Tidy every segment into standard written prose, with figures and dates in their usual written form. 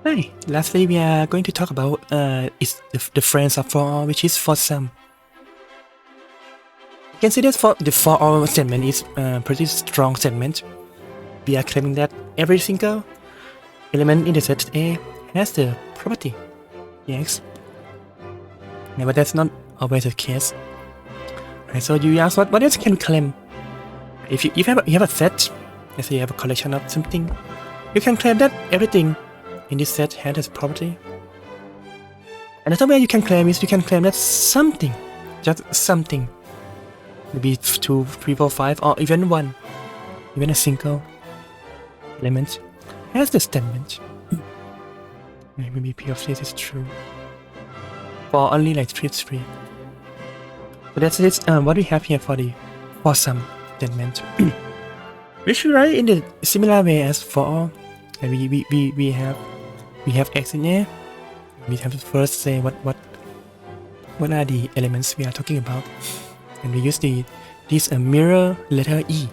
Hi, lastly we are going to talk about is the friends of for all, which is for some. You can see that for the for all statement is pretty strong statement. We are claiming that every single element in the set A has the property X. Yeah, but that's not always the case. Right, so you ask what else can we claim? If you have a set, let's say you have a collection of something, you can claim that everything in this set has this property. Another way you can claim is you can claim that something, just something, maybe 2, 3, 4, 5, or even 1, even a single element has the statement. Maybe P of this is true for only like 3. So that's it. What we have here for the for some statement. We should write in the similar way as for all. And we have x in A. We have to first say what are the elements we are talking about, and we use this mirror letter E.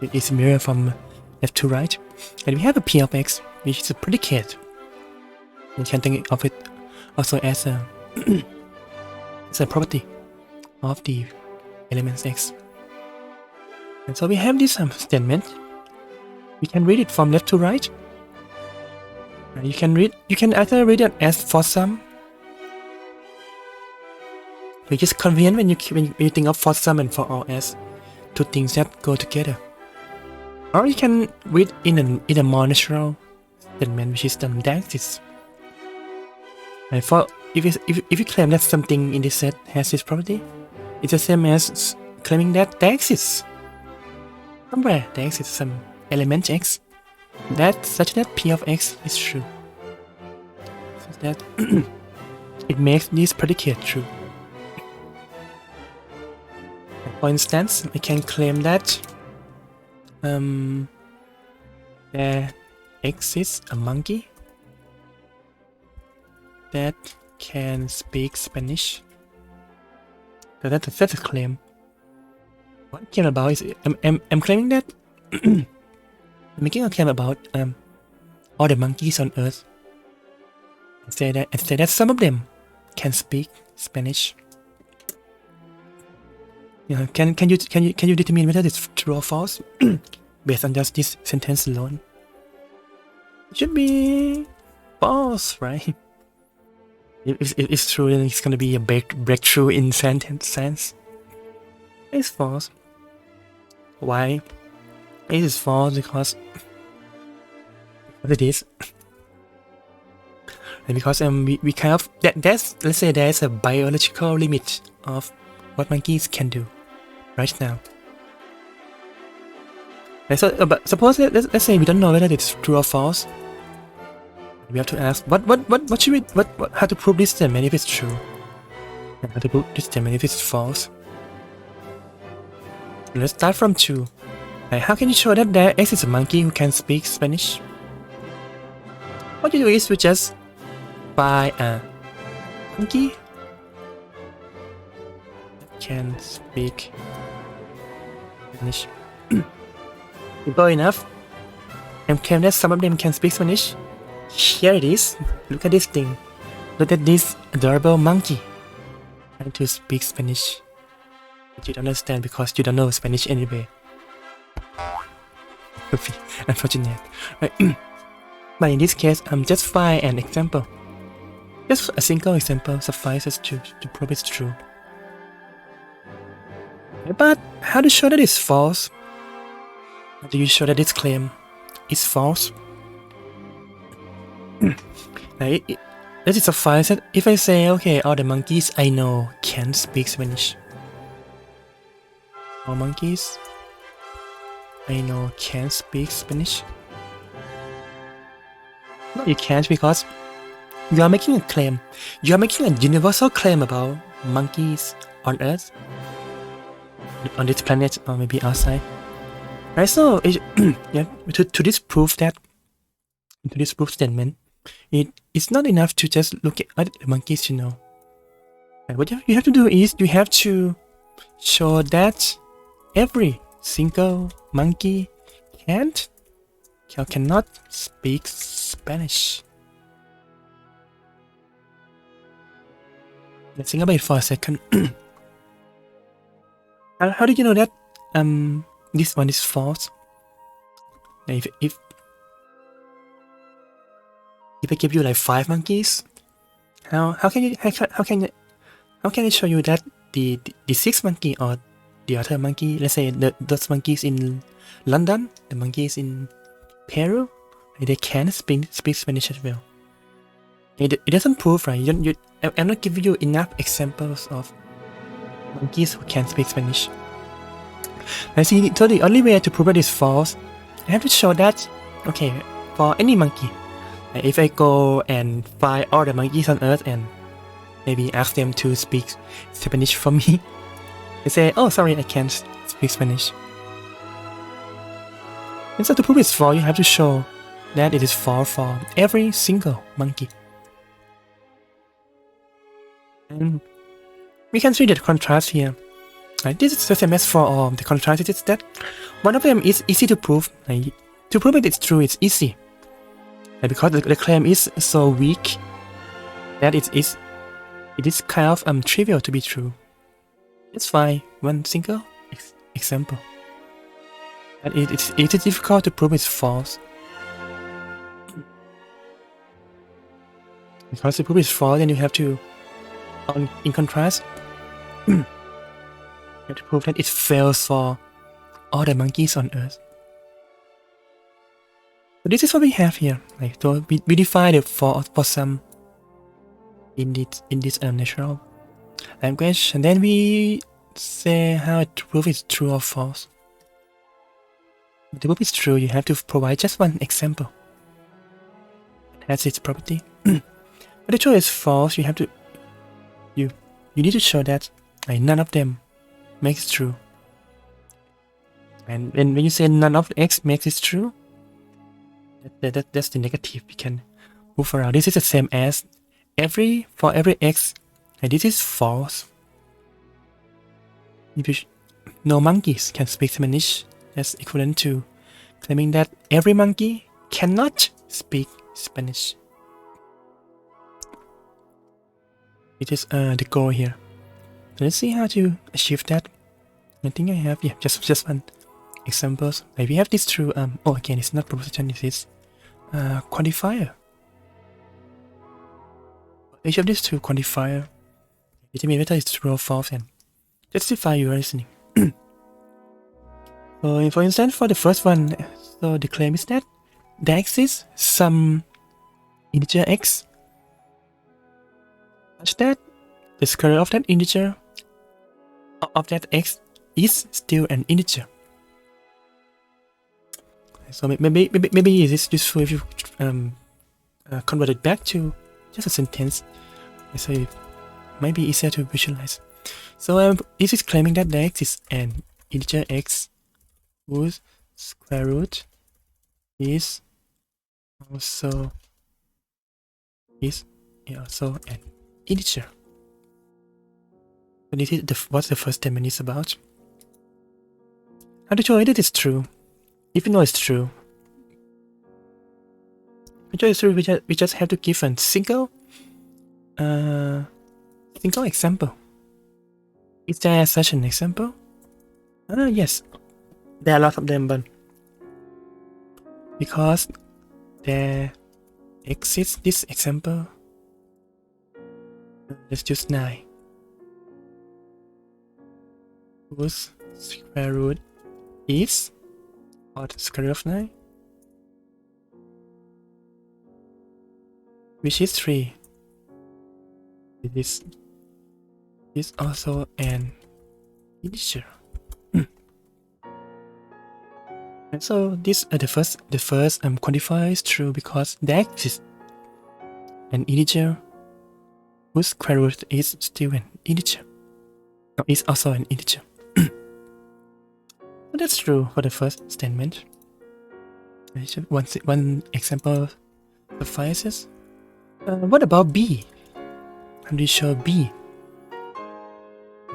It is mirror from left to right, and we have a P of x, which is a predicate. You can think of it also as a it's a property of the elements x. And so we have this statement. We can read it from left to right. You can either read it as for some, which is convenient when you think of for some and for all as two things that go together. Or you can read in a more natural statement, which is the axis. And for if you claim that something in this set has this property, it's the same as claiming that there exists somewhere there exists some element x that such that P of x is true, so that it makes this predicate true. For instance, we can claim that there exists a monkey that can speak Spanish. So that's a claim. What I'm claiming about is I'm claiming that I'm making a claim about all the monkeys on Earth. And say that some of them can speak Spanish. You know, can you determine whether it's true or false based on just this sentence alone? It should be false, right? If it's true, then it's gonna be a breakthrough in science. It's false. Why? It is false because it is. And because we kind of that's let's say there's a biological limit of what monkeys can do right now. And so, but suppose let's say we don't know whether it's true or false. We have to ask what should we how to prove this statement if it's true, and how to prove this statement if it's false. Let's start from 2. How can you show that there exists a monkey who can speak Spanish? What you do is you just buy a monkey that can speak Spanish. Simple enough. And claim that some of them can speak Spanish. Here it is. Look at this thing. Look at this adorable monkey trying to speak Spanish. But you don't understand because you don't know Spanish anyway. Unfortunate. Right. But in this case, just find an example. Just a single example suffices to prove it's true. But how to show that it's false? How do you show that this claim is false? Does it suffice that if I say, okay, all the monkeys I know can speak Spanish? All monkeys I know can speak Spanish? No, you can't, because you are making a claim. You are making a universal claim about monkeys on Earth, on this planet, or maybe outside. Right? So, yeah, to disprove that, to disprove statement, it's not enough to just look at the monkeys, you know. And what you have to do is you have to show that every single monkey cannot speak Spanish. Let's think about it for a second. How did you know that this one is false? If I give you like 5 monkeys, how can I show you that the 6th monkey or the other monkey, let's say those monkeys in London, the monkeys in Peru, they can speak Spanish as well. It doesn't prove, right? I'm not giving you enough examples of monkeys who can speak Spanish. I see. So the only way to prove that it's false, I have to show that, okay, for any monkey, if I go and find all the monkeys on Earth and maybe ask them to speak Spanish for me, they say, "Oh, sorry, I can't speak Spanish." And so to prove it's false, you have to show that it is false for every single monkey. And we can see the contrast here. This is the same as for all. The contrast is that one of them is easy to prove. To prove it is true, it's easy. Because the claim is so weak that it is kind of trivial to be true. Let's find one single example. But it is difficult to prove it's false. Because to prove it's false, then you have to, in contrast, you have to prove that it fails for all the monkeys on Earth. So this is what we have here. So we define the for some in this natural language, and then we say how to prove it's true or false. To prove it's true, you have to provide just one example. It has its property. But the truth is false. You have to you need to show that none of them makes it true. And when you say none of X makes it true, that's the negative. We can move around. This is the same as for every X, and this is false. If no monkeys can speak Spanish, that's equivalent to claiming that every monkey cannot speak Spanish. It is the goal here. So let's see how to achieve that. I think I have just one examples. We have this through again, it's not proposition, it is quantifier. Each of these two quantifier determine whether it's true or false and justify your reasoning. So for instance, for the first one, so the claim is that there exists some integer x such that the square root of that integer of that x is still an integer. So maybe it is useful if you convert it back to just a sentence, so it might be easier to visualize. So this is claiming that there exists an integer x whose square root is also an integer. So this is what the first statement is about. How to show it is true? If you know it's true, we just have to give a single example. Is there such an example? Yes, there are a lot of them, but because there exists this example, let's choose 9, whose square root is, or the square root of 9, which is 3. It is also an integer. And so this the first quantifier is true because there exists an integer whose square root is still an integer. No, is also an integer. So that's true for the first statement. One example suffices. What about B? How do you show B?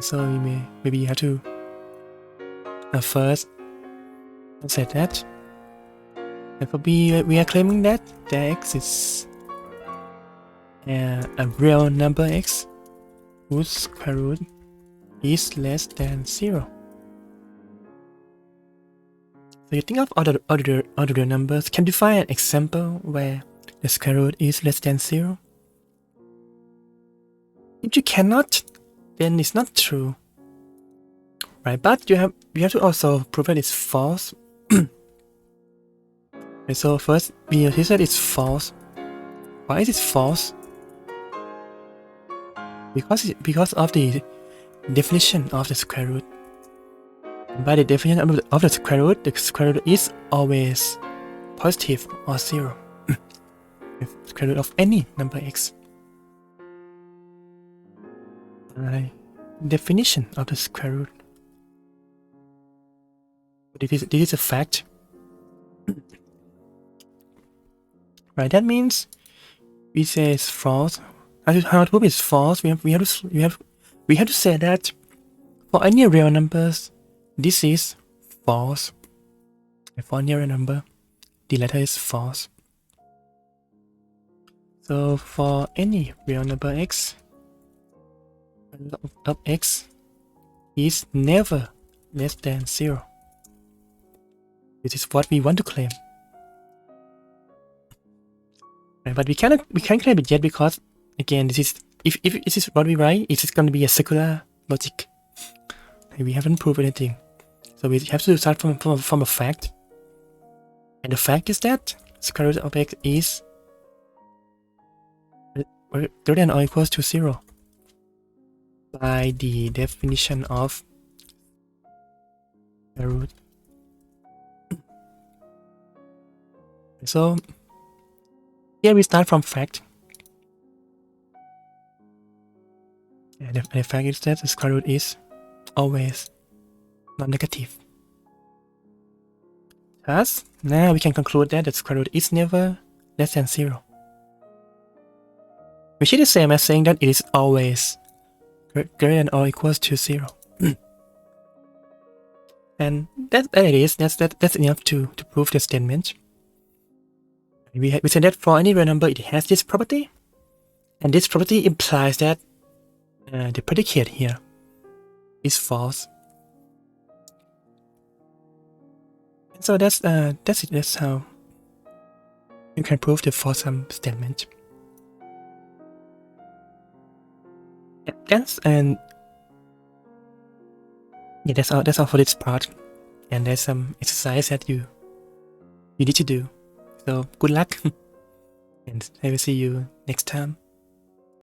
So maybe you have to first say that. And for B, we are claiming that there exists a real number x whose square root is less than 0. So you think of other numbers. Can you find an example where the square root is less than 0? If you cannot, then it's not true, right? But you have to also prove that it's false. And so first we notice that it's false. Why is it false? Because of the definition of the square root. By the definition of the square root is always positive or 0. The square root of any number x. By definition of the square root. This is a fact. Right, that means we say it's false. How to prove it's false? We have to say that for any real numbers, this is false. And for any real number, the letter is false. So for any real number x, of x is never less than 0. This is what we want to claim. Right, but we can't claim it yet because again, this is if this is what we write, it's going to be a circular logic. We haven't proved anything, so we have to start from a fact, and the fact is that square root of x is greater than or equals to 0 by the definition of square root. So here we start from fact. And the fact is that the square root is always non-negative. Thus, now we can conclude that the square root is never less than 0. Which is the same as saying that it is always greater than or equals to 0. And that's enough to prove the statement. We say that for any real number, it has this property, and this property implies that the predicate here is false. And so that's it. That's how you can prove the false-sum statement. That's all for this part. And there's some exercise that you need to do. So good luck, and I will see you next time.